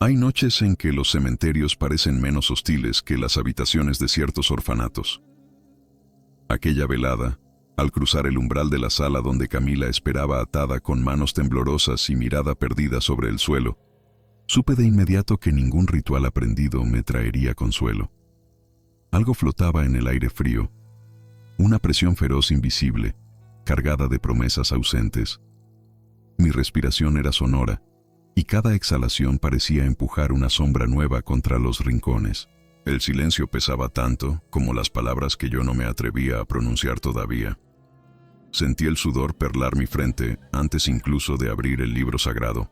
Hay noches en que los cementerios parecen menos hostiles que las habitaciones de ciertos orfanatos. Aquella velada, al cruzar el umbral de la sala donde Camila esperaba atada con manos temblorosas y mirada perdida sobre el suelo, supe de inmediato que ningún ritual aprendido me traería consuelo. Algo flotaba en el aire frío, una presión feroz invisible, cargada de promesas ausentes. Mi respiración era sonora, y cada exhalación parecía empujar una sombra nueva contra los rincones. El silencio pesaba tanto como las palabras que yo no me atrevía a pronunciar todavía. Sentí el sudor perlar mi frente antes incluso de abrir el libro sagrado.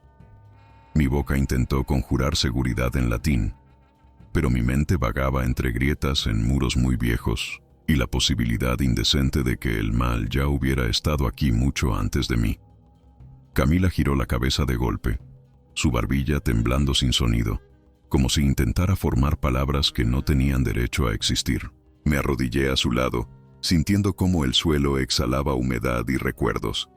Mi boca intentó conjurar seguridad en latín, pero mi mente vagaba entre grietas en muros muy viejos y la posibilidad indecente de que el mal ya hubiera estado aquí mucho antes de mí. Camila giró la cabeza de golpe, su barbilla temblando sin sonido, como si intentara formar palabras que no tenían derecho a existir. Me arrodillé a su lado, sintiendo cómo el suelo exhalaba humedad y recuerdos.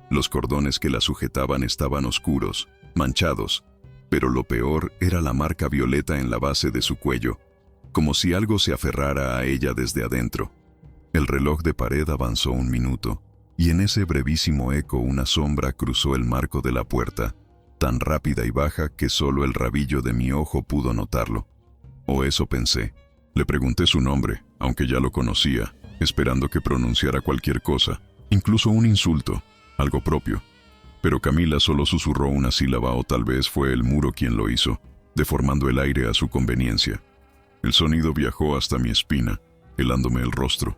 Los cordones que la sujetaban estaban oscuros, manchados, pero lo peor era la marca violeta en la base de su cuello, como si algo se aferrara a ella desde adentro. El reloj de pared avanzó 1 minuto, y en ese brevísimo eco una sombra cruzó el marco de la puerta, tan rápida y baja que solo el rabillo de mi ojo pudo notarlo. O eso pensé. Le pregunté su nombre, aunque ya lo conocía, esperando que pronunciara cualquier cosa, incluso un insulto, algo propio. Pero Camila solo susurró una sílaba, o tal vez fue el muro quien lo hizo, deformando el aire a su conveniencia. El sonido viajó hasta mi espina, helándome el rostro.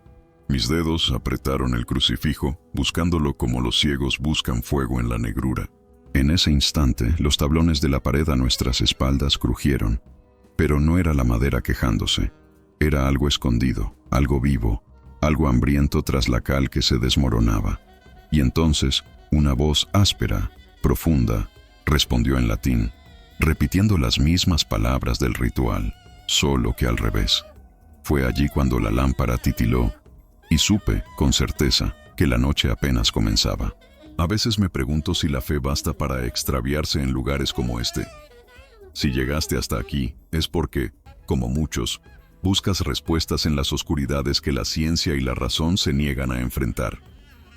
Mis dedos apretaron el crucifijo, buscándolo como los ciegos buscan fuego en la negrura. En ese instante, los tablones de la pared a nuestras espaldas crujieron, pero no era la madera quejándose. Era algo escondido, algo vivo, algo hambriento tras la cal que se desmoronaba. Y entonces, una voz áspera, profunda, respondió en latín, repitiendo las mismas palabras del ritual, solo que al revés. Fue allí cuando la lámpara titiló, y supe, con certeza, que la noche apenas comenzaba. A veces me pregunto si la fe basta para extraviarse en lugares como este. Si llegaste hasta aquí, es porque, como muchos, buscas respuestas en las oscuridades que la ciencia y la razón se niegan a enfrentar.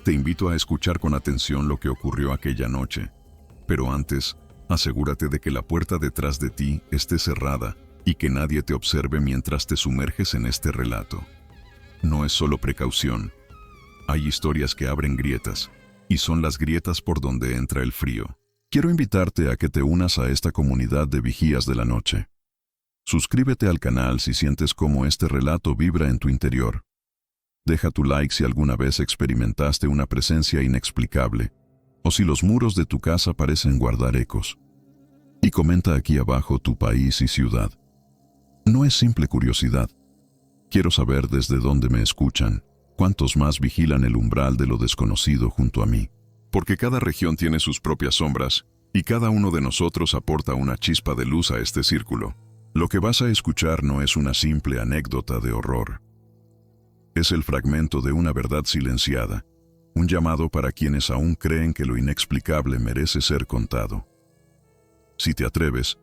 Te invito a escuchar con atención lo que ocurrió aquella noche. Pero antes, asegúrate de que la puerta detrás de ti esté cerrada y que nadie te observe mientras te sumerges en este relato. No es solo precaución. Hay historias que abren grietas, y son las grietas por donde entra el frío. Quiero invitarte a que te unas a esta comunidad de vigías de la noche. Suscríbete al canal si sientes cómo este relato vibra en tu interior. Deja tu like si alguna vez experimentaste una presencia inexplicable, o si los muros de tu casa parecen guardar ecos. Y comenta aquí abajo tu país y ciudad. No es simple curiosidad. Quiero saber desde dónde me escuchan, cuántos más vigilan el umbral de lo desconocido junto a mí. Porque cada región tiene sus propias sombras, y cada uno de nosotros aporta una chispa de luz a este círculo. Lo que vas a escuchar no es una simple anécdota de horror. Es el fragmento de una verdad silenciada, un llamado para quienes aún creen que lo inexplicable merece ser contado. Si te atreves,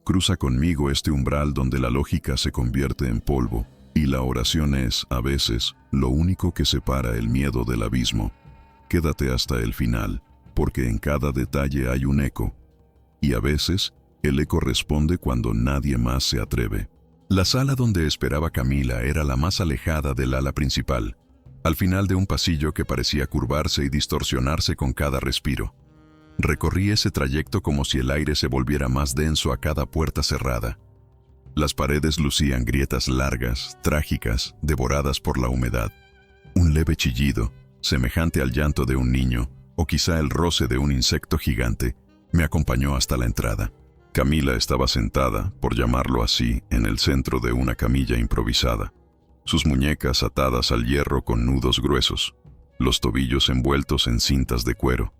cruza conmigo este umbral donde la lógica se convierte en polvo, y la oración es, a veces, lo único que separa el miedo del abismo. Quédate hasta el final, porque en cada detalle hay un eco, y a veces, el eco responde cuando nadie más se atreve. La sala donde esperaba Camila era la más alejada del ala principal, al final de un pasillo que parecía curvarse y distorsionarse con cada respiro. Recorrí ese trayecto como si el aire se volviera más denso a cada puerta cerrada. Las paredes lucían grietas largas, trágicas, devoradas por la humedad. Un leve chillido, semejante al llanto de un niño, o quizá el roce de un insecto gigante, me acompañó hasta la entrada. Camila estaba sentada, por llamarlo así, en el centro de una camilla improvisada. Sus muñecas atadas al hierro con nudos gruesos, los tobillos envueltos en cintas de cuero.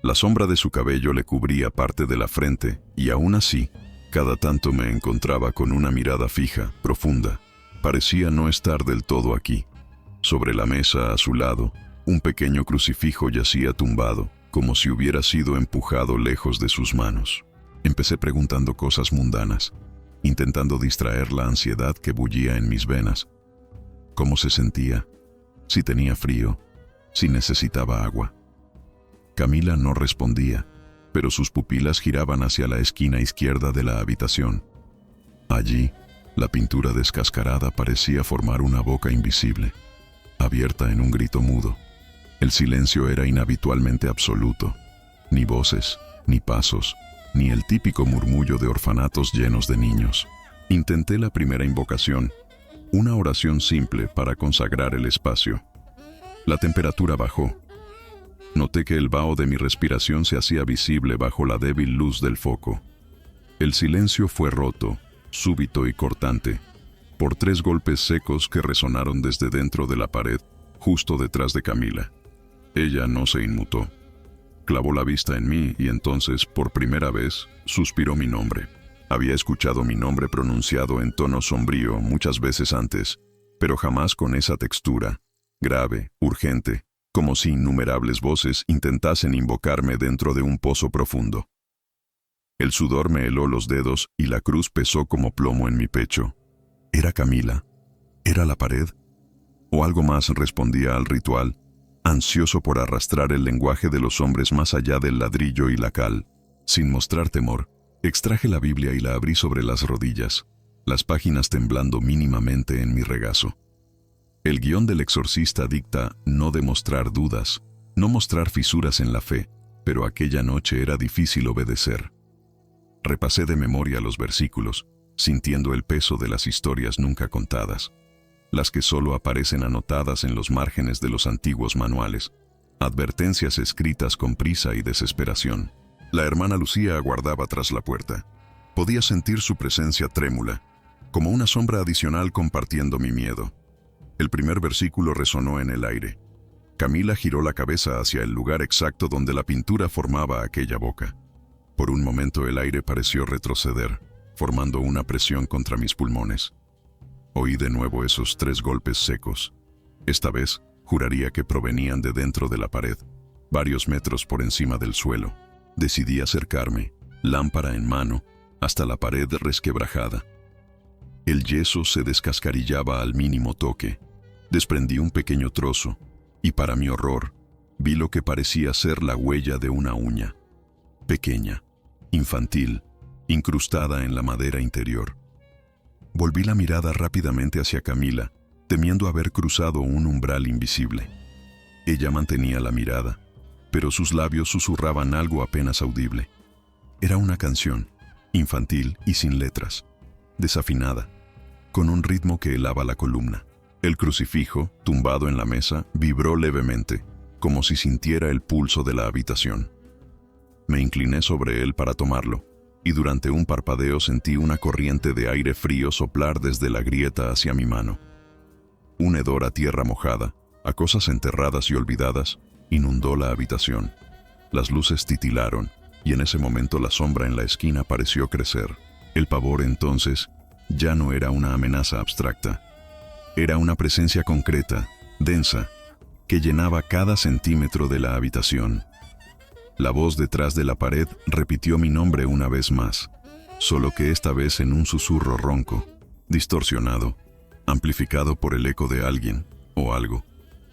La sombra de su cabello le cubría parte de la frente, y aún así, cada tanto me encontraba con una mirada fija, profunda. Parecía no estar del todo aquí. Sobre la mesa a su lado, un pequeño crucifijo yacía tumbado, como si hubiera sido empujado lejos de sus manos. Empecé preguntando cosas mundanas, intentando distraer la ansiedad que bullía en mis venas. ¿Cómo se sentía? Si tenía frío, si necesitaba agua. Camila no respondía, pero sus pupilas giraban hacia la esquina izquierda de la habitación. Allí, la pintura descascarada parecía formar una boca invisible, abierta en un grito mudo. El silencio era inhabitualmente absoluto. Ni voces, ni pasos, ni el típico murmullo de orfanatos llenos de niños. Intenté la primera invocación, una oración simple para consagrar el espacio. La temperatura bajó. Noté que el vaho de mi respiración se hacía visible bajo la débil luz del foco. El silencio fue roto, súbito y cortante, por 3 golpes secos que resonaron desde dentro de la pared, justo detrás de Camila. Ella no se inmutó. Clavó la vista en mí y entonces, por primera vez, suspiró mi nombre. Había escuchado mi nombre pronunciado en tono sombrío muchas veces antes, pero jamás con esa textura, grave, urgente, como si innumerables voces intentasen invocarme dentro de un pozo profundo. El sudor me heló los dedos y la cruz pesó como plomo en mi pecho. ¿Era Camila? ¿Era la pared? ¿O algo más respondía al ritual, ansioso por arrastrar el lenguaje de los hombres más allá del ladrillo y la cal? Sin mostrar temor, extraje la Biblia y la abrí sobre las rodillas, las páginas temblando mínimamente en mi regazo. El guión del exorcista dicta no demostrar dudas, no mostrar fisuras en la fe, pero aquella noche era difícil obedecer. Repasé de memoria los versículos, sintiendo el peso de las historias nunca contadas, las que solo aparecen anotadas en los márgenes de los antiguos manuales, advertencias escritas con prisa y desesperación. La hermana Lucía aguardaba tras la puerta. Podía sentir su presencia trémula, como una sombra adicional compartiendo mi miedo. El primer versículo resonó en el aire. Camila giró la cabeza hacia el lugar exacto donde la pintura formaba aquella boca. Por un momento el aire pareció retroceder, formando una presión contra mis pulmones. Oí de nuevo esos 3 golpes secos. Esta vez, juraría que provenían de dentro de la pared, varios metros por encima del suelo. Decidí acercarme, lámpara en mano, hasta la pared resquebrajada. El yeso se descascarillaba al mínimo toque. Desprendí un pequeño trozo, y para mi horror, vi lo que parecía ser la huella de una uña. Pequeña, infantil, incrustada en la madera interior. Volví la mirada rápidamente hacia Camila, temiendo haber cruzado un umbral invisible. Ella mantenía la mirada, pero sus labios susurraban algo apenas audible. Era una canción, infantil y sin letras, desafinada, con un ritmo que helaba la columna. El crucifijo, tumbado en la mesa, vibró levemente, como si sintiera el pulso de la habitación. Me incliné sobre él para tomarlo, y durante un parpadeo sentí una corriente de aire frío soplar desde la grieta hacia mi mano. Un hedor a tierra mojada, a cosas enterradas y olvidadas, inundó la habitación. Las luces titilaron, y en ese momento la sombra en la esquina pareció crecer. El pavor entonces ya no era una amenaza abstracta. Era una presencia concreta, densa, que llenaba cada centímetro de la habitación. La voz detrás de la pared repitió mi nombre una vez más, solo que esta vez en un susurro ronco, distorsionado, amplificado por el eco de alguien, o algo,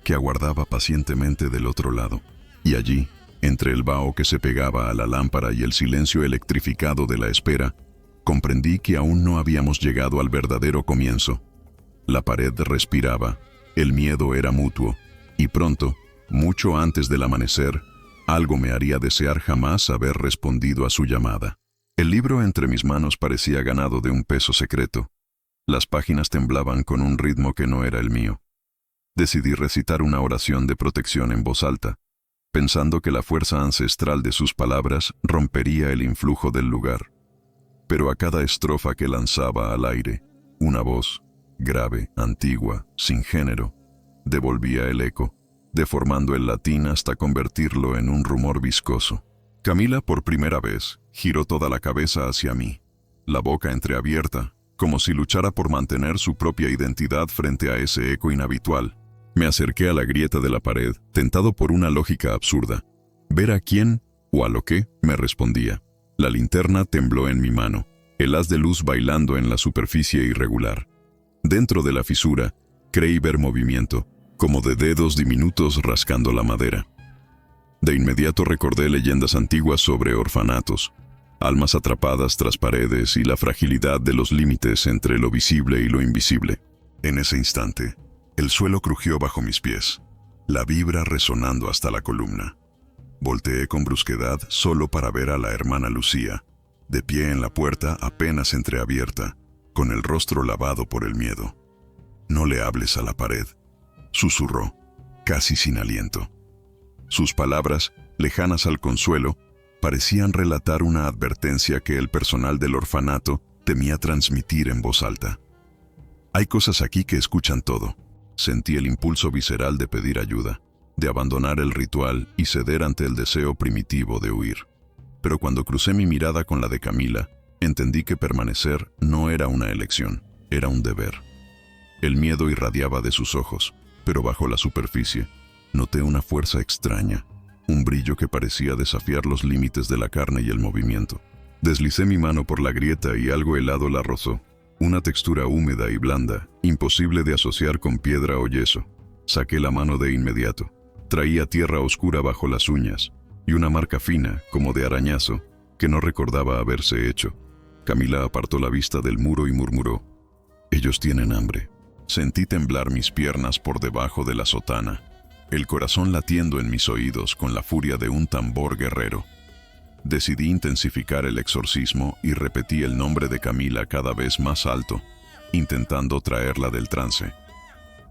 que aguardaba pacientemente del otro lado. Y allí, entre el vaho que se pegaba a la lámpara y el silencio electrificado de la espera, comprendí que aún no habíamos llegado al verdadero comienzo. La pared respiraba, el miedo era mutuo, y pronto, mucho antes del amanecer, algo me haría desear jamás haber respondido a su llamada. El libro entre mis manos parecía ganado de un peso secreto. Las páginas temblaban con un ritmo que no era el mío. Decidí recitar una oración de protección en voz alta, pensando que la fuerza ancestral de sus palabras rompería el influjo del lugar. Pero a cada estrofa que lanzaba al aire, una voz, grave, antigua, sin género, devolvía el eco, deformando el latín hasta convertirlo en un rumor viscoso. Camila, por primera vez, giró toda la cabeza hacia mí, la boca entreabierta, como si luchara por mantener su propia identidad frente a ese eco inhabitual. Me acerqué a la grieta de la pared, tentado por una lógica absurda. Ver a quién, o a lo que, me respondía. La linterna tembló en mi mano, el haz de luz bailando en la superficie irregular. Dentro de la fisura, creí ver movimiento, como de dedos diminutos rascando la madera. De inmediato recordé leyendas antiguas sobre orfanatos, almas atrapadas tras paredes y la fragilidad de los límites entre lo visible y lo invisible. En ese instante, el suelo crujió bajo mis pies, la vibra resonando hasta la columna. Volteé con brusquedad solo para ver a la hermana Lucía, de pie en la puerta apenas entreabierta, con el rostro lavado por el miedo. «No le hables a la pared», susurró, casi sin aliento. Sus palabras, lejanas al consuelo, parecían relatar una advertencia que el personal del orfanato temía transmitir en voz alta. «Hay cosas aquí que escuchan todo». Sentí el impulso visceral de pedir ayuda, de abandonar el ritual y ceder ante el deseo primitivo de huir. Pero cuando crucé mi mirada con la de Camila, entendí que permanecer no era una elección, era un deber. El miedo irradiaba de sus ojos, pero bajo la superficie, noté una fuerza extraña, un brillo que parecía desafiar los límites de la carne y el movimiento. Deslicé mi mano por la grieta y algo helado la rozó. Una textura húmeda y blanda, imposible de asociar con piedra o yeso. Saqué la mano de inmediato. Traía tierra oscura bajo las uñas y una marca fina, como de arañazo, que no recordaba haberse hecho. Camila apartó la vista del muro y murmuró: «Ellos tienen hambre». Sentí temblar mis piernas por debajo de la sotana, el corazón latiendo en mis oídos con la furia de un tambor guerrero. Decidí intensificar el exorcismo y repetí el nombre de Camila cada vez más alto, intentando traerla del trance.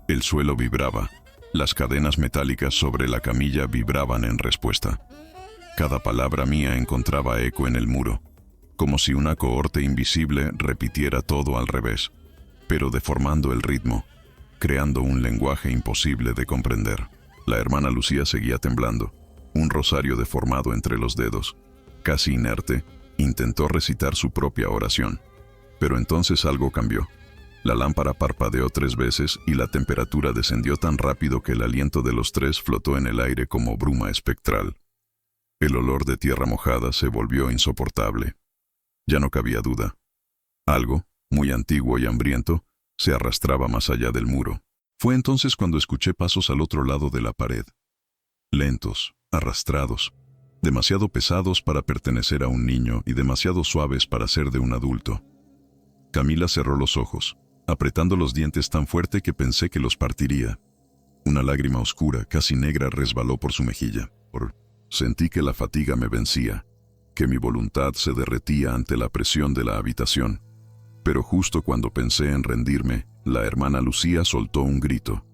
El suelo vibraba, las cadenas metálicas sobre la camilla vibraban en respuesta. Cada palabra mía encontraba eco en el muro, como si una cohorte invisible repitiera todo al revés, pero deformando el ritmo, creando un lenguaje imposible de comprender. La hermana Lucía seguía temblando, un rosario deformado entre los dedos. Casi inerte, intentó recitar su propia oración. Pero entonces algo cambió. La lámpara parpadeó 3 veces y la temperatura descendió tan rápido que el aliento de los 3 flotó en el aire como bruma espectral. El olor de tierra mojada se volvió insoportable. Ya no cabía duda. Algo, muy antiguo y hambriento, se arrastraba más allá del muro. Fue entonces cuando escuché pasos al otro lado de la pared. Lentos, arrastrados, demasiado pesados para pertenecer a un niño y demasiado suaves para ser de un adulto. Camila cerró los ojos, apretando los dientes tan fuerte que pensé que los partiría. Una lágrima oscura, casi negra, resbaló por su mejilla. Sentí que la fatiga me vencía, que mi voluntad se derretía ante la presión de la habitación. Pero justo cuando pensé en rendirme, la hermana Lucía soltó un grito.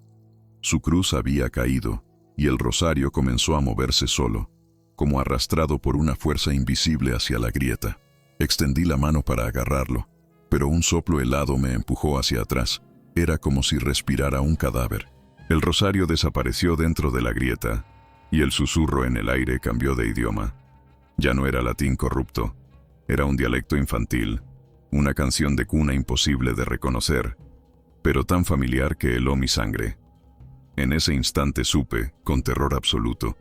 Su cruz había caído, y el rosario comenzó a moverse solo, como arrastrado por una fuerza invisible hacia la grieta. Extendí la mano para agarrarlo, pero un soplo helado me empujó hacia atrás. Era como si respirara un cadáver. El rosario desapareció dentro de la grieta, y el susurro en el aire cambió de idioma. Ya no era latín corrupto, era un dialecto infantil, una canción de cuna imposible de reconocer, pero tan familiar que heló mi sangre. En ese instante supe, con terror absoluto,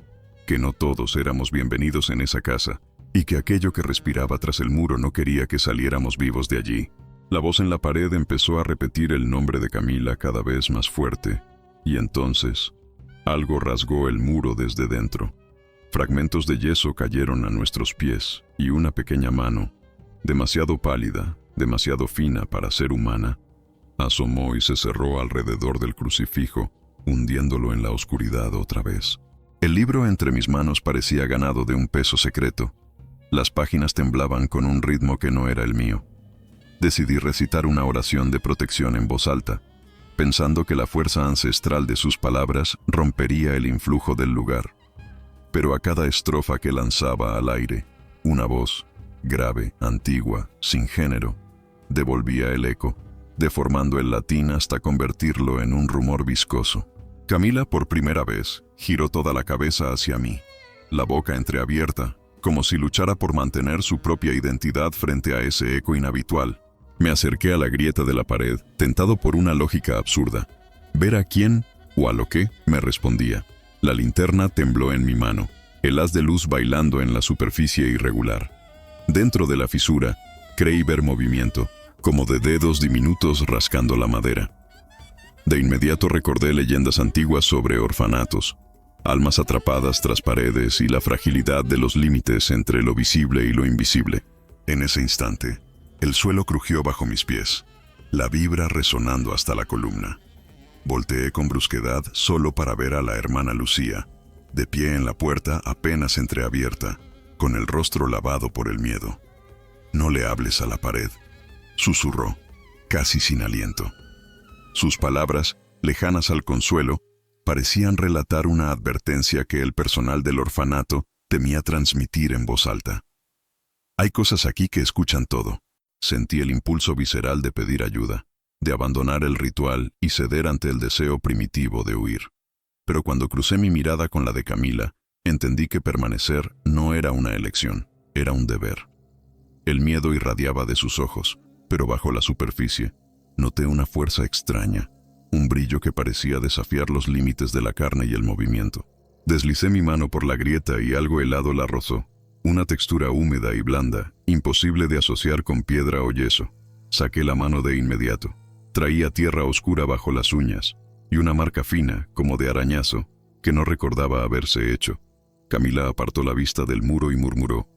que no todos éramos bienvenidos en esa casa, y que aquello que respiraba tras el muro no quería que saliéramos vivos de allí. La voz en la pared empezó a repetir el nombre de Camila cada vez más fuerte, y entonces algo rasgó el muro desde dentro. Fragmentos de yeso cayeron a nuestros pies, y una pequeña mano, demasiado pálida, demasiado fina para ser humana, asomó y se cerró alrededor del crucifijo, hundiéndolo en la oscuridad otra vez. El libro entre mis manos parecía ganado de un peso secreto. Las páginas temblaban con un ritmo que no era el mío. Decidí recitar una oración de protección en voz alta, pensando que la fuerza ancestral de sus palabras rompería el influjo del lugar. Pero a cada estrofa que lanzaba al aire, una voz, grave, antigua, sin género, devolvía el eco, deformando el latín hasta convertirlo en un rumor viscoso. Camila, por primera vez, giró toda la cabeza hacia mí, la boca entreabierta, como si luchara por mantener su propia identidad frente a ese eco inhabitual. Me acerqué a la grieta de la pared, tentado por una lógica absurda. ¿Ver a quién o a lo que? Me respondía. La linterna tembló en mi mano, el haz de luz bailando en la superficie irregular. Dentro de la fisura, creí ver movimiento, como de dedos diminutos rascando la madera. De inmediato recordé leyendas antiguas sobre orfanatos, almas atrapadas tras paredes y la fragilidad de los límites entre lo visible y lo invisible. En ese instante, el suelo crujió bajo mis pies, la vibra resonando hasta la columna. Volteé con brusquedad solo para ver a la hermana Lucía, de pie en la puerta apenas entreabierta, con el rostro lavado por el miedo. «No le hables a la pared», susurró, casi sin aliento. Sus palabras, lejanas al consuelo, parecían relatar una advertencia que el personal del orfanato temía transmitir en voz alta. «Hay cosas aquí que escuchan todo». Sentí el impulso visceral de pedir ayuda, de abandonar el ritual y ceder ante el deseo primitivo de huir. Pero cuando crucé mi mirada con la de Camila, entendí que permanecer no era una elección, era un deber. El miedo irradiaba de sus ojos, pero bajo la superficie, noté una fuerza extraña, un brillo que parecía desafiar los límites de la carne y el movimiento. Deslicé mi mano por la grieta y algo helado la rozó. Una textura húmeda y blanda, imposible de asociar con piedra o yeso. Saqué la mano de inmediato. Traía tierra oscura bajo las uñas y una marca fina, como de arañazo, que no recordaba haberse hecho. Camila apartó la vista del muro y murmuró: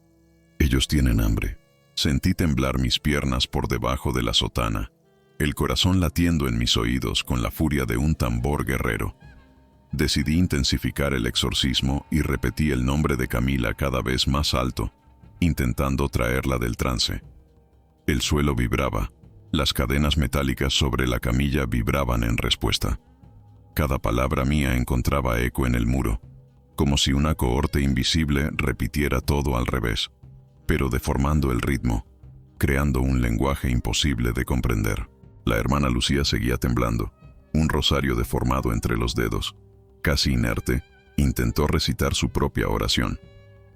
«Ellos tienen hambre». Sentí temblar mis piernas por debajo de la sotana, el corazón latiendo en mis oídos con la furia de un tambor guerrero. Decidí intensificar el exorcismo y repetí el nombre de Camila cada vez más alto, intentando traerla del trance. El suelo vibraba, las cadenas metálicas sobre la camilla vibraban en respuesta. Cada palabra mía encontraba eco en el muro, como si una cohorte invisible repitiera todo al revés, pero deformando el ritmo, creando un lenguaje imposible de comprender. La hermana Lucía seguía temblando, un rosario deformado entre los dedos. Casi inerte, intentó recitar su propia oración.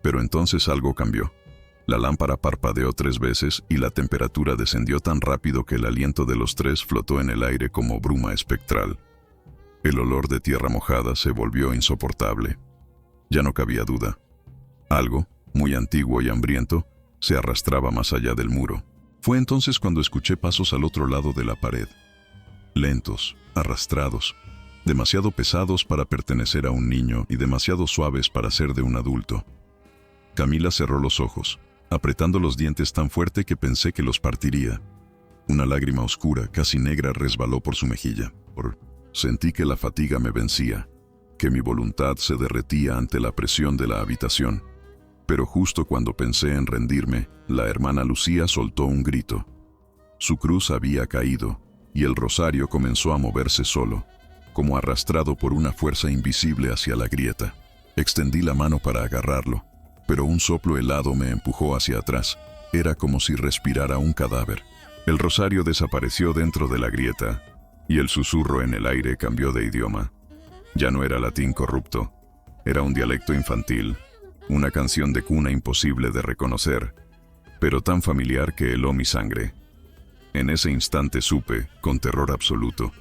Pero entonces algo cambió. La lámpara parpadeó 3 veces y la temperatura descendió tan rápido que el aliento de los 3 flotó en el aire como bruma espectral. El olor de tierra mojada se volvió insoportable. Ya no cabía duda. Algo, muy antiguo y hambriento, se arrastraba más allá del muro. Fue entonces cuando escuché pasos al otro lado de la pared. Lentos, arrastrados, demasiado pesados para pertenecer a un niño y demasiado suaves para ser de un adulto. Camila cerró los ojos, apretando los dientes tan fuerte que pensé que los partiría. Una lágrima oscura, casi negra, resbaló por su mejilla. Sentí que la fatiga me vencía, que mi voluntad se derretía ante la presión de la habitación. Pero justo cuando pensé en rendirme, la hermana Lucía soltó un grito. Su cruz había caído, y el rosario comenzó a moverse solo, como arrastrado por una fuerza invisible hacia la grieta. Extendí la mano para agarrarlo, pero un soplo helado me empujó hacia atrás. Era como si respirara un cadáver. El rosario desapareció dentro de la grieta, y el susurro en el aire cambió de idioma. Ya no era latín corrupto, era un dialecto infantil, una canción de cuna imposible de reconocer, pero tan familiar que heló mi sangre. En ese instante supe, con terror absoluto,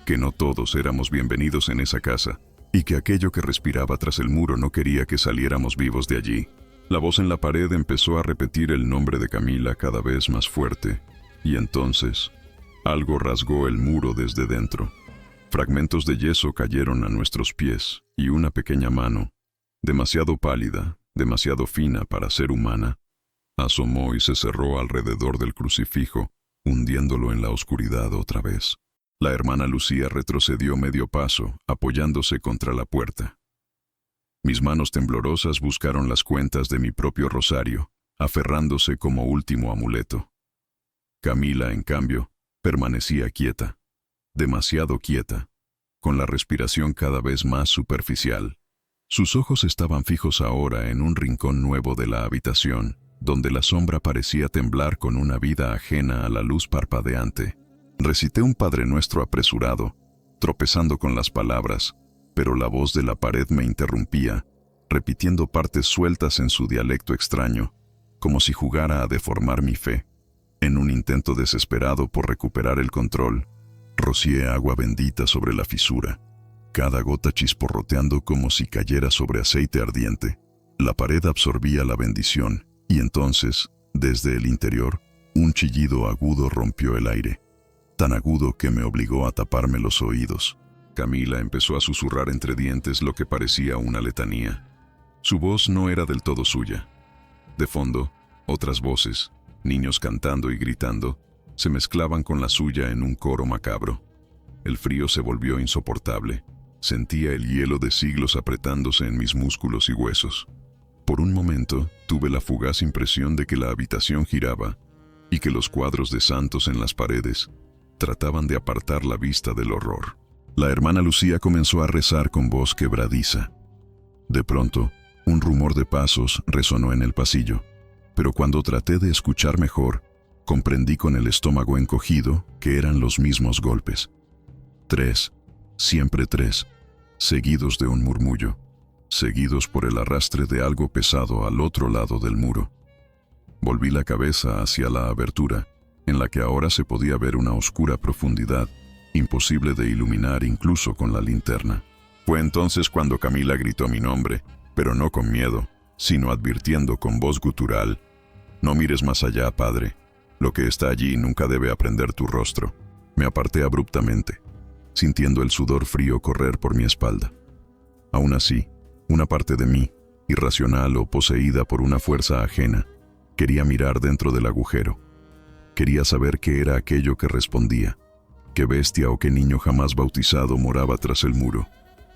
que no todos éramos bienvenidos en esa casa, y que aquello que respiraba tras el muro no quería que saliéramos vivos de allí. La voz en la pared empezó a repetir el nombre de Camila cada vez más fuerte, y entonces algo rasgó el muro desde dentro. Fragmentos de yeso cayeron a nuestros pies, y una pequeña mano, demasiado pálida, demasiado fina para ser humana, asomó y se cerró alrededor del crucifijo, hundiéndolo en la oscuridad otra vez. La hermana Lucía retrocedió medio paso, apoyándose contra la puerta. Mis manos temblorosas buscaron las cuentas de mi propio rosario, aferrándose como último amuleto. Camila, en cambio, permanecía quieta, demasiado quieta, con la respiración cada vez más superficial. Sus ojos estaban fijos ahora en un rincón nuevo de la habitación, donde la sombra parecía temblar con una vida ajena a la luz parpadeante. Recité un Padre Nuestro apresurado, tropezando con las palabras, pero la voz de la pared me interrumpía, repitiendo partes sueltas en su dialecto extraño, como si jugara a deformar mi fe. En un intento desesperado por recuperar el control, rocié agua bendita sobre la fisura, cada gota chisporroteando como si cayera sobre aceite ardiente. La pared absorbía la bendición, y entonces, Desde el interior, un chillido agudo rompió el aire, tan agudo que me obligó a taparme los oídos. Camila empezó a susurrar entre dientes lo que parecía una letanía. Su voz no era del todo suya. De fondo, otras voces, niños cantando y gritando, se mezclaban con la suya en un coro macabro. El frío se volvió insoportable. Sentía el hielo de siglos apretándose en mis músculos y huesos. Por un momento, tuve la fugaz impresión de que la habitación giraba y que los cuadros de santos en las paredes trataban de apartar la vista del horror. La hermana Lucía comenzó a rezar con voz quebradiza. De pronto, un rumor de pasos resonó en el pasillo, pero cuando traté de escuchar mejor, comprendí con el estómago encogido que eran los mismos golpes. 3, siempre 3, seguidos de un murmullo, seguidos por el arrastre de algo pesado al otro lado del muro. Volví la cabeza hacia la abertura, en la que ahora se podía ver una oscura profundidad, imposible de iluminar incluso con la linterna. Fue entonces cuando Camila gritó mi nombre, pero no con miedo, sino advirtiendo con voz gutural: «No mires más allá, padre. Lo que está allí nunca debe aprender tu rostro». Me aparté abruptamente, sintiendo el sudor frío correr por mi espalda. Aún así, una parte de mí, irracional o poseída por una fuerza ajena, quería mirar dentro del agujero. Quería saber qué era aquello que respondía, qué bestia o qué niño jamás bautizado moraba tras el muro.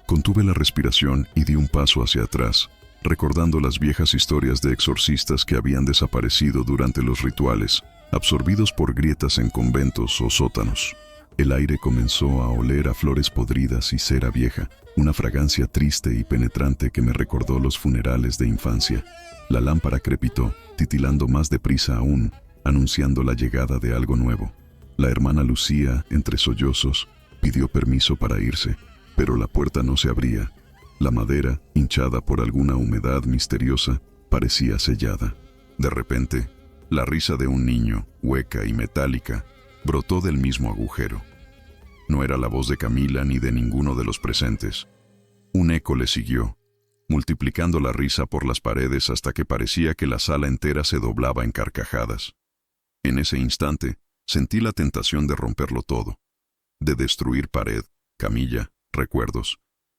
Contuve la respiración y di un paso hacia atrás, recordando las viejas historias de exorcistas que habían desaparecido durante los rituales, absorbidos por grietas en conventos o sótanos. El aire comenzó a oler a flores podridas y cera vieja, una fragancia triste y penetrante que me recordó los funerales de infancia. La lámpara crepitó, titilando más deprisa aún, anunciando la llegada de algo nuevo. La hermana Lucía, entre sollozos, pidió permiso para irse, pero la puerta no se abría. La madera, hinchada por alguna humedad misteriosa, parecía sellada. De repente, la risa de un niño, hueca y metálica, brotó del mismo agujero. No era la voz de Camila ni de ninguno de los presentes. Un eco le siguió, multiplicando la risa por las paredes hasta que parecía que la sala entera se doblaba en carcajadas. En ese instante, sentí la tentación de romperlo todo, de destruir pared, camilla, recuerdos,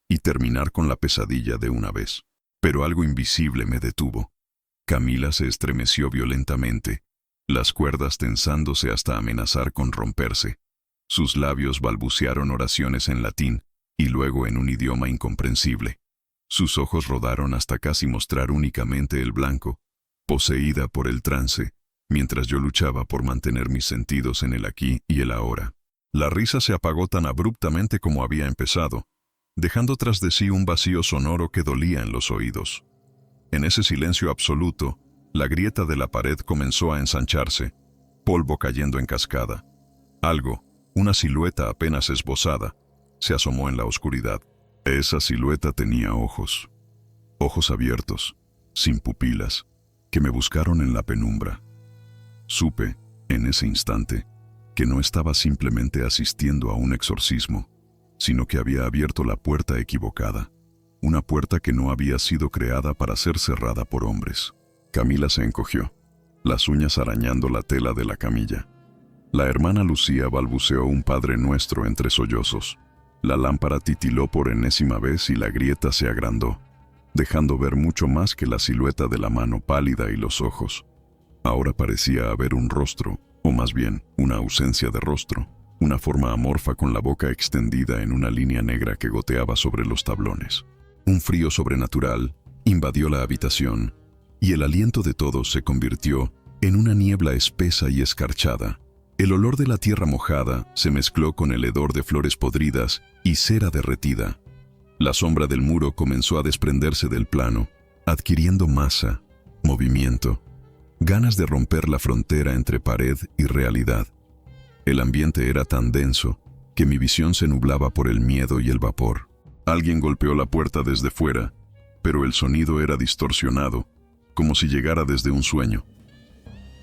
y terminar con la pesadilla de una vez. Pero algo invisible me detuvo. Camila se estremeció violentamente, las cuerdas tensándose hasta amenazar con romperse. Sus labios balbucearon oraciones en latín y luego en un idioma incomprensible. Sus ojos rodaron hasta casi mostrar únicamente el blanco, poseída por el trance, mientras yo luchaba por mantener mis sentidos en el aquí y el ahora. La risa se apagó tan abruptamente como había empezado, dejando tras de sí un vacío sonoro que dolía en los oídos. En ese silencio absoluto, la grieta de la pared comenzó a ensancharse, polvo cayendo en cascada. Algo, una silueta apenas esbozada, se asomó en la oscuridad. Esa silueta tenía ojos. Ojos abiertos, sin pupilas, que me buscaron en la penumbra. Supe, en ese instante, que no estaba simplemente asistiendo a un exorcismo, sino que había abierto la puerta equivocada, una puerta que no había sido creada para ser cerrada por hombres. Camila se encogió, las uñas arañando la tela de la camilla. La hermana Lucía balbuceó un Padre Nuestro entre sollozos. La lámpara titiló por enésima vez y la grieta se agrandó, dejando ver mucho más que la silueta de la mano pálida y los ojos. Ahora parecía haber un rostro, o más bien, una ausencia de rostro, una forma amorfa con la boca extendida en una línea negra que goteaba sobre los tablones. Un frío sobrenatural invadió la habitación, y el aliento de todos se convirtió en una niebla espesa y escarchada. El olor de la tierra mojada se mezcló con el hedor de flores podridas y cera derretida. La sombra del muro comenzó a desprenderse del plano, adquiriendo masa, movimiento, ganas de romper la frontera entre pared y realidad. El ambiente era tan denso que mi visión se nublaba por el miedo y el vapor. Alguien golpeó la puerta desde fuera, pero el sonido era distorsionado, como si llegara desde un sueño.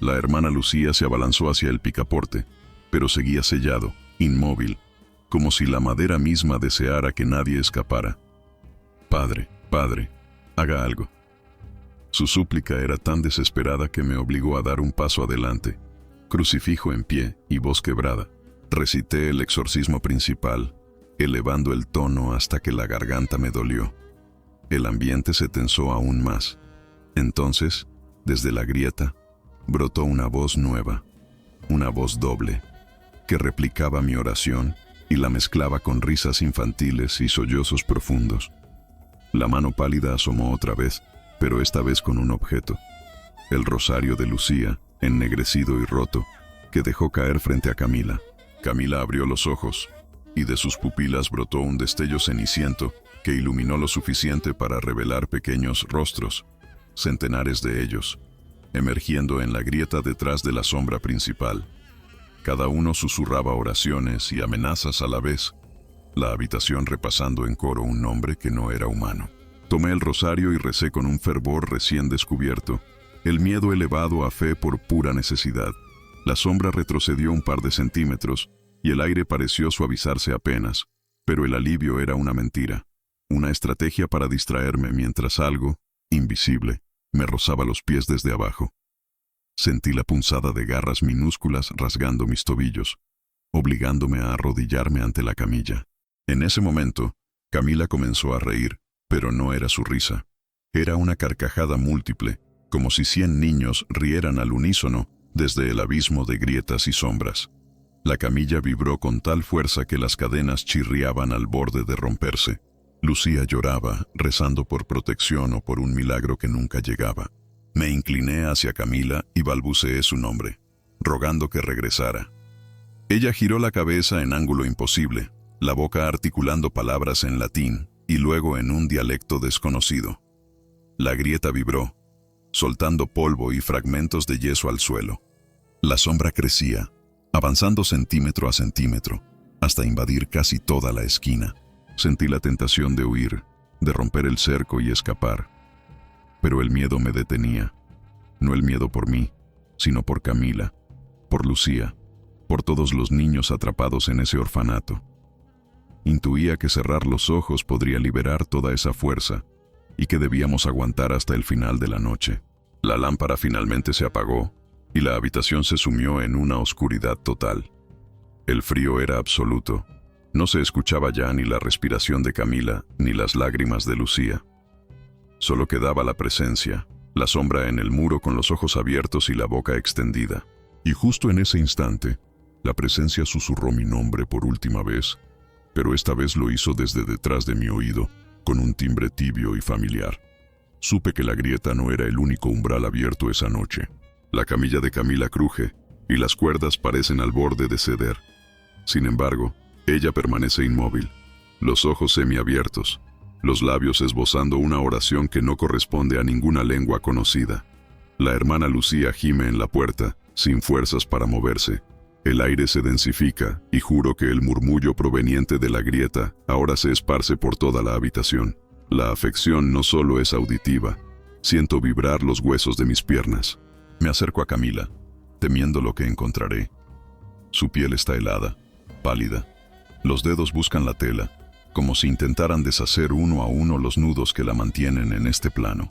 La hermana Lucía se abalanzó hacia el picaporte, pero seguía sellado, inmóvil, como si la madera misma deseara que nadie escapara. «Padre, padre, haga algo». Su súplica era tan desesperada que me obligó a dar un paso adelante. Crucifijo en pie y voz quebrada, recité el exorcismo principal, elevando el tono hasta que la garganta me dolió. El ambiente se tensó aún más. Entonces, desde la grieta, brotó una voz nueva, una voz doble, que replicaba mi oración y la mezclaba con risas infantiles y sollozos profundos. La mano pálida asomó otra vez, pero esta vez con un objeto. El rosario de Lucía, ennegrecido y roto, que dejó caer frente a Camila. Camila abrió los ojos, y de sus pupilas brotó un destello ceniciento que iluminó lo suficiente para revelar pequeños rostros, centenares de ellos, emergiendo en la grieta detrás de la sombra principal. Cada uno susurraba oraciones y amenazas a la vez, la habitación repasando en coro un nombre que no era humano. Tomé el rosario y recé con un fervor recién descubierto, el miedo elevado a fe por pura necesidad. La sombra retrocedió un par de centímetros y el aire pareció suavizarse apenas, pero el alivio era una mentira, una estrategia para distraerme mientras algo, invisible, me rozaba los pies desde abajo. Sentí la punzada de garras minúsculas rasgando mis tobillos, obligándome a arrodillarme ante la camilla. En ese momento, Camila comenzó a reír, pero no era su risa. Era una carcajada múltiple, como si 100 niños rieran al unísono desde el abismo de grietas y sombras. La camilla vibró con tal fuerza que las cadenas chirriaban al borde de romperse. Lucía lloraba, rezando por protección o por un milagro que nunca llegaba. Me incliné hacia Camila y balbuceé su nombre, rogando que regresara. Ella giró la cabeza en ángulo imposible, la boca articulando palabras en latín y luego en un dialecto desconocido. La grieta vibró, soltando polvo y fragmentos de yeso al suelo. La sombra crecía, avanzando centímetro a centímetro, hasta invadir casi toda la esquina. Sentí la tentación de huir, de romper el cerco y escapar. Pero el miedo me detenía. No el miedo por mí, sino por Camila, por Lucía, por todos los niños atrapados en ese orfanato. Intuía que cerrar los ojos podría liberar toda esa fuerza y que debíamos aguantar hasta el final de la noche. La lámpara finalmente se apagó y la habitación se sumió en una oscuridad total. El frío era absoluto. No se escuchaba ya ni la respiración de Camila ni las lágrimas de Lucía. Solo quedaba la presencia, la sombra en el muro con los ojos abiertos y la boca extendida. Y justo en ese instante, la presencia susurró mi nombre por última vez, pero esta vez lo hizo desde detrás de mi oído, con un timbre tibio y familiar. Supe que la grieta no era el único umbral abierto esa noche. La camilla de Camila cruje, y las cuerdas parecen al borde de ceder. Sin embargo, ella permanece inmóvil, los ojos semiabiertos, los labios esbozando una oración que no corresponde a ninguna lengua conocida. La hermana Lucía gime en la puerta, sin fuerzas para moverse. El aire se densifica, y juro que el murmullo proveniente de la grieta ahora se esparce por toda la habitación. La afección no solo es auditiva, siento vibrar los huesos de mis piernas. Me acerco a Camila, temiendo lo que encontraré. Su piel está helada, pálida. Los dedos buscan la tela, como si intentaran deshacer uno a uno los nudos que la mantienen en este plano.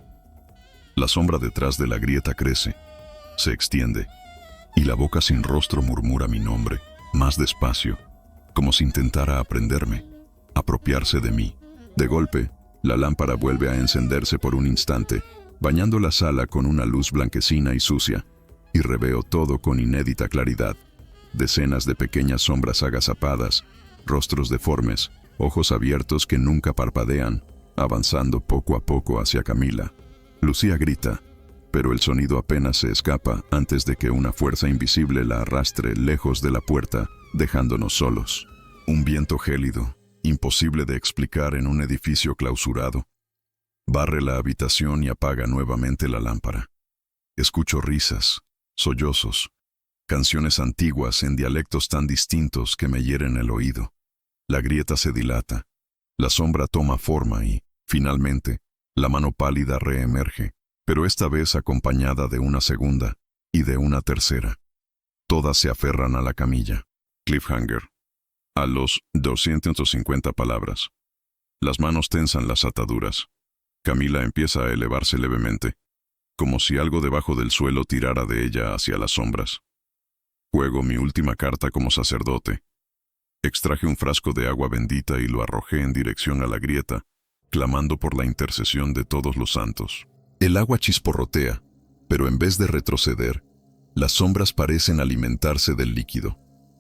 La sombra detrás de la grieta crece, se extiende, y la boca sin rostro murmura mi nombre, más despacio, como si intentara aprenderme, apropiarse de mí. De golpe, la lámpara vuelve a encenderse por un instante, bañando la sala con una luz blanquecina y sucia, y reveo todo con inédita claridad. Decenas de pequeñas sombras agazapadas, rostros deformes, ojos abiertos que nunca parpadean, avanzando poco a poco hacia Camila. Lucía grita, pero el sonido apenas se escapa antes de que una fuerza invisible la arrastre lejos de la puerta, dejándonos solos. Un viento gélido, imposible de explicar en un edificio clausurado, barre la habitación y apaga nuevamente la lámpara. Escucho risas, sollozos, canciones antiguas en dialectos tan distintos que me hieren el oído. La grieta se dilata, la sombra toma forma y, finalmente, la mano pálida reemerge, pero esta vez acompañada de una segunda y de una tercera. Todas se aferran a la camilla. Cliffhanger. A los 250 palabras. Las manos tensan las ataduras. Camila empieza a elevarse levemente, como si algo debajo del suelo tirara de ella hacia las sombras. Juego mi última carta como sacerdote. Extraje un frasco de agua bendita y lo arrojé en dirección a la grieta, clamando por la intercesión de todos los santos. El agua chisporrotea, pero en vez de retroceder, las sombras parecen alimentarse del líquido.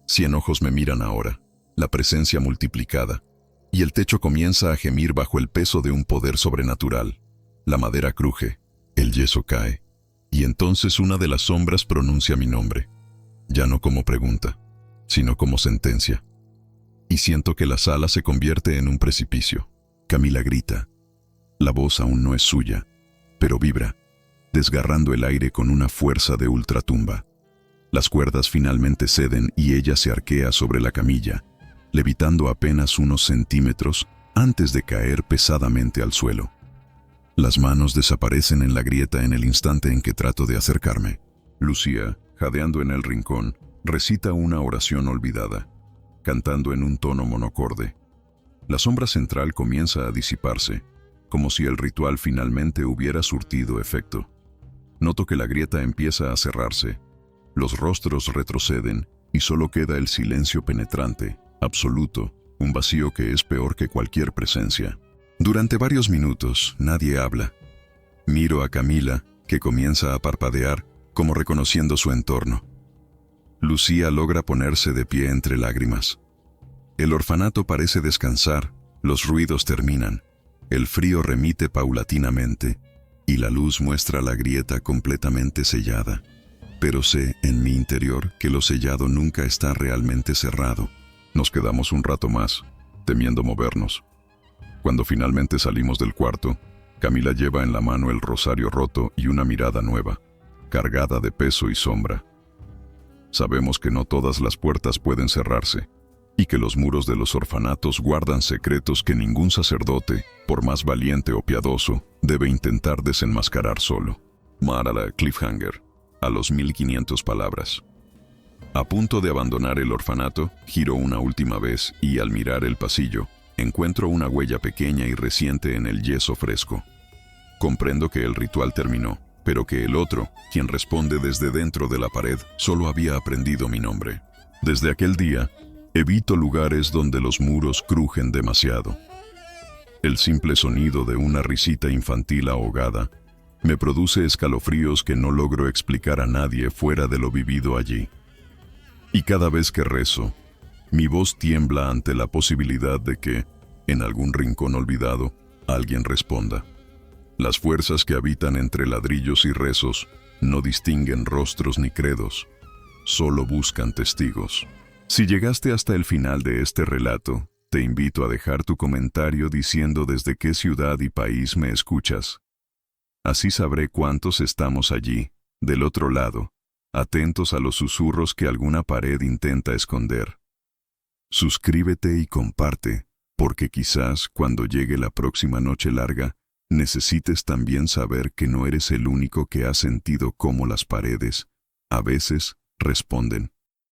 100 ojos me miran ahora, la presencia multiplicada, y el techo comienza a gemir bajo el peso de un poder sobrenatural. La madera cruje, el yeso cae, y entonces una de las sombras pronuncia mi nombre, ya no como pregunta, sino como sentencia. Y siento que la sala se convierte en un precipicio. Camila grita. La voz aún no es suya, pero vibra, desgarrando el aire con una fuerza de ultratumba. Las cuerdas finalmente ceden y ella se arquea sobre la camilla, levitando apenas unos centímetros antes de caer pesadamente al suelo. Las manos desaparecen en la grieta en el instante en que trato de acercarme. Lucía, jadeando en el rincón, recita una oración olvidada, cantando en un tono monocorde. La sombra central comienza a disiparse, como si el ritual finalmente hubiera surtido efecto. Noto que la grieta empieza a cerrarse, los rostros retroceden y solo queda el silencio penetrante, absoluto, un vacío que es peor que cualquier presencia. Durante varios minutos nadie habla. Miro a Camila, que comienza a parpadear, como reconociendo su entorno. Lucía logra ponerse de pie entre lágrimas. El orfanato parece descansar, los ruidos terminan, el frío remite paulatinamente, y la luz muestra la grieta completamente sellada. Pero sé, en mi interior, que lo sellado nunca está realmente cerrado. Nos quedamos un rato más, temiendo movernos. Cuando finalmente salimos del cuarto, Camila lleva en la mano el rosario roto y una mirada nueva, cargada de peso y sombra. Sabemos que no todas las puertas pueden cerrarse, y que los muros de los orfanatos guardan secretos que ningún sacerdote, por más valiente o piadoso, debe intentar desenmascarar solo. Marala cliffhanger, a los 1500 palabras. A punto de abandonar el orfanato, giro una última vez y al mirar el pasillo, encuentro una huella pequeña y reciente en el yeso fresco. Comprendo que el ritual terminó, pero que el otro, quien responde desde dentro de la pared, solo había aprendido mi nombre. Desde aquel día, evito lugares donde los muros crujen demasiado. El simple sonido de una risita infantil ahogada me produce escalofríos que no logro explicar a nadie fuera de lo vivido allí. Y cada vez que rezo, mi voz tiembla ante la posibilidad de que, en algún rincón olvidado, alguien responda. Las fuerzas que habitan entre ladrillos y rezos no distinguen rostros ni credos, solo buscan testigos. Si llegaste hasta el final de este relato, te invito a dejar tu comentario diciendo desde qué ciudad y país me escuchas. Así sabré cuántos estamos allí, del otro lado, atentos a los susurros que alguna pared intenta esconder. Suscríbete y comparte, porque quizás cuando llegue la próxima noche larga, necesites también saber que no eres el único que ha sentido cómo las paredes, a veces, responden.